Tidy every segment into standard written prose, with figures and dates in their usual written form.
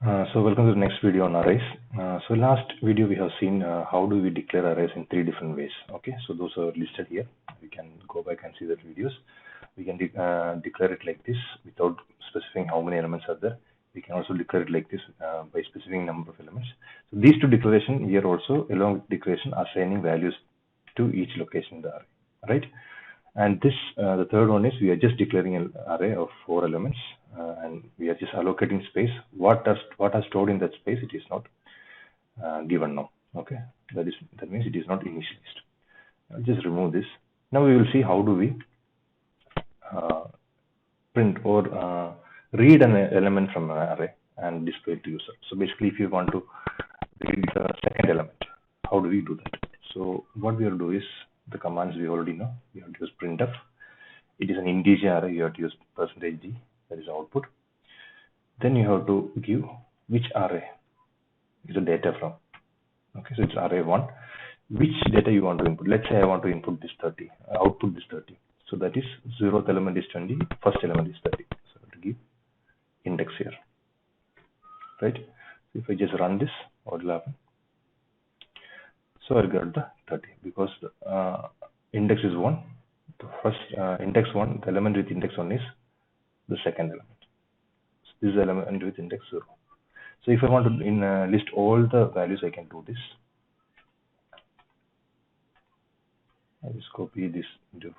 So welcome to the next video on arrays. So last video we have seen how do we declare arrays in three different ways. Okay, so those are listed here. We can go back and see the videos. We can declare it like this without specifying how many elements are there. We can also declare it like this by specifying number of elements. So these two declarations we are also along with declaration assigning values to each location in the array, right? And this, the third one is we are just declaring an array of 4 elements, and we are just allocating space. What are stored in that space? It is not given now. Okay, that means it is not initialized. I'll just remove this. Now we will see how do we print or read an element from an array and display it to user. So basically, if you want to read the second element, how do we do that? So what we will do is the commands we already know. We have to use printf. It is an integer array. You have to use %d, that is output. Then you have to give which array is the data from. Okay, so it's array 1. Which data you want to input? Let's say I want to input this 30, output this 30. So that is 0th element is 20, first element is 30. So I have to give index here, right? So if I just run this, what will happen? So I got the 30 because the index is 1. The first index 1, the element with index 1 is the second element. So this is element with index 0. So if I want to list all the values, I can do this. I just copy this into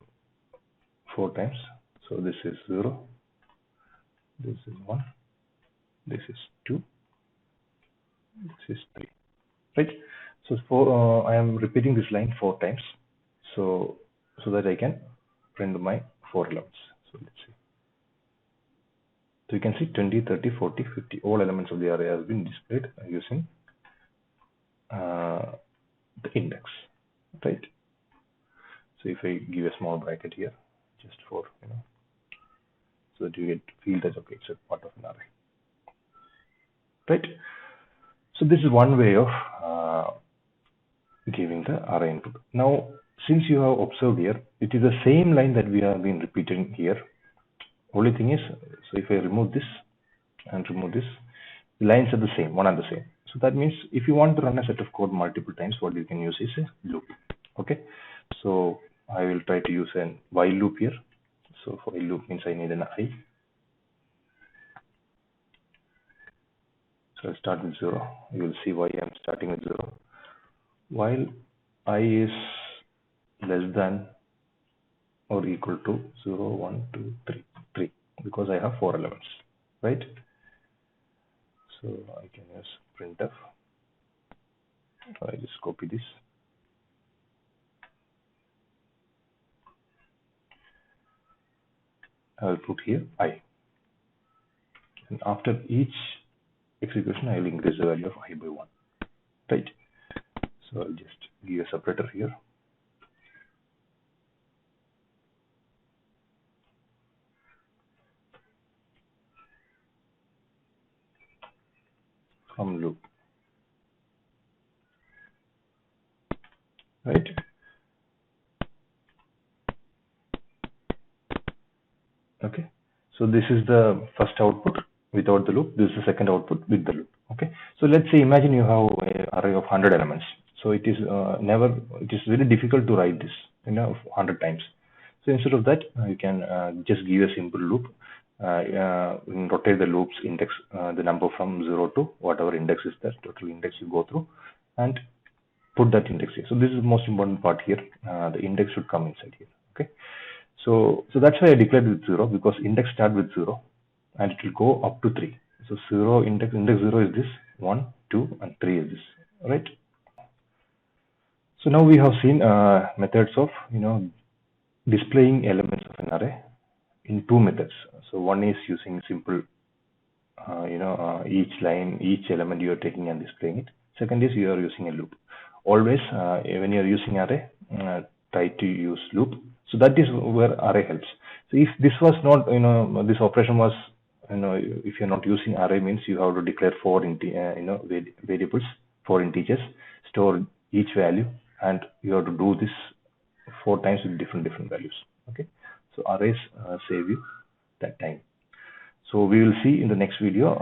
4 times. So this is 0, this is 1, this is 2, this is 3, right? So I am repeating this line 4 times, so that I can print my 4 elements. So let's see. So you can see 20, 30, 40, 50. All elements of the array has been displayed using the index, right? So if I give a small bracket here, just for so that you feel that okay, it's a part of an array, right? So this is one way of giving the array input. Now, since you have observed here, it is the same line that we have been repeating here. Only thing is, so if I remove this and remove this, the lines are the same, one and the same. So that means if you want to run a set of code multiple times, what you can use is a loop. Okay, so I will try to use a while loop here. So for a loop means I need an I. So I'll start with 0. You will see why I'm starting with 0. While I is less than or equal to 0, 1, 2, 3, 3, because I have 4 elements, right? So I can use printf. I just copy this. I will put here I. And after each execution, I will increase the value of I by 1, right? So I'll just give a separator here. From loop, right? Okay, so this is the first output without the loop. This is the second output with the loop. Okay, so let's say imagine you have an array of 100 elements. So it is it is very difficult to write this 100 times. So instead of that, you can just give a simple loop. Rotate the loop's index, the number from 0 to whatever index is there, total index you go through, and put that index here. So this is the most important part here. The index should come inside here. Okay, so that's why I declared with 0, because index start with 0 and it will go up to 3. So 0 index 0 is this, 1, 2, and 3 is this, right? So now we have seen methods of displaying elements of an array in 2 methods. So one is using simple each line, each element you are taking and displaying it. Second is you are using a loop. Always when you are using array, try to use loop. So that is where array helps. So if this was not, this operation was, if you're not using array, means you have to declare 4 variables, 4 integers, store each value, and you have to do this 4 times with different values. Okay, so arrays save you that time. So we will see in the next video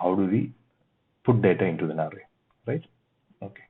how do we put data into an array, right? Okay.